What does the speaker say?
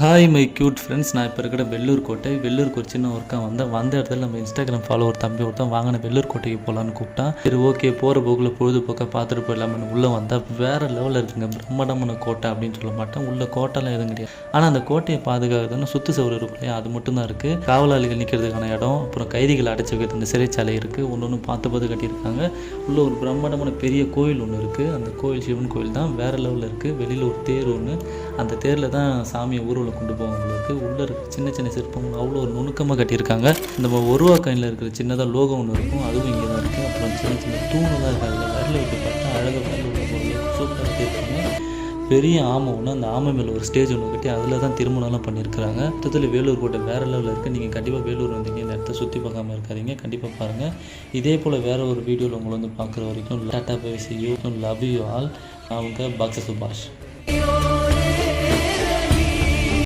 Hi my cute friends. நான் இப்போ இருக்கிற வெள்ளூர் கோட்டை. வெள்ளூருக்கு ஒரு சின்ன ஒர்க்காக வந்த இடத்துல நம்ம இன்ஸ்டாகிராம் ஃபாலோவர் தம்பி ஒருத்தன் வாங்கின வெள்ளூர் கோட்டைக்கு போகலான்னு கூப்பிட்டான். சரி ஓகே, போகிற போக்கில் பொழுதுபோக்காக பார்த்துட்டு போயிடலாம்னு உள்ளே வந்தால் வேறு லெவலில் இருக்குங்க. பிரம்மாண்டமான கோட்டை அப்படின்னு சொல்ல மாட்டேன், உள்ள கோட்டைலாம் எதுவும் கிடையாது. ஆனால் அந்த கோட்டையை பாதுகாக்கிறதுன்னு சுற்று சவுறு இருக்கும் இல்லையா, அது மட்டும்தான் இருக்குது. காவலாளிகள் நிற்கிறதுக்கான இடம், அப்புறம் கைதிகள் அடைச்சி வைக்கிறது இந்த சிறைச்சாலை இருக்குது. ஒன்று பார்த்து கட்டியிருக்காங்க. உள்ள ஒரு பிரம்மாண்டமான பெரிய கோயில் ஒன்று இருக்குது. அந்த கோயில் சிவன் கோயில் தான், வேறு லெவலில் இருக்குது. வெளியில் ஒரு தேர் ஒன்று, அந்த தேரில் தான் சாமியை ஊர்வலம் கொண்டு போகிறவங்களுக்கு உள்ளே இருக்க சின்ன சின்ன சிற்பங்கள் அவ்வளோ ஒரு நுணுக்கமாக கட்டியிருக்காங்க. நம்ம ஒருவா காயினில் இருக்கிற சின்னதாக லோகம் ஒன்று இருக்கும், அதுவும் இங்கே தான் இருக்குது. அப்புறம் சின்ன சின்ன தூணெல்லாம் இருக்குது. அதில் விரல விட்டு பார்த்தா அழகாக விரல விட்டு பொருள் சூப்பராக கட்டியிருக்காங்க. பெரிய ஆமை ஒன்று, அந்த ஆமை மேலே ஒரு ஸ்டேஜ் ஒன்று கட்டி அதில் தான் திருமணம்லாம் பண்ணியிருக்கிறாங்க. மொத்தத்தில் வேலூர் கோட்டை வேறு லெவலில் இருக்குது. நீங்கள் கண்டிப்பாக வேலூர் வந்தீங்க, இந்த இடத்த சுற்றி பார்க்காம இருக்காதீங்க, கண்டிப்பாக பாருங்கள். இதே போல் வேறு ஒரு வீடியோவில் உங்களை வந்து பார்க்குற வரைக்கும் tata bye, see you, love you all. அவங்க பாக்ஸ சுபாஷ்.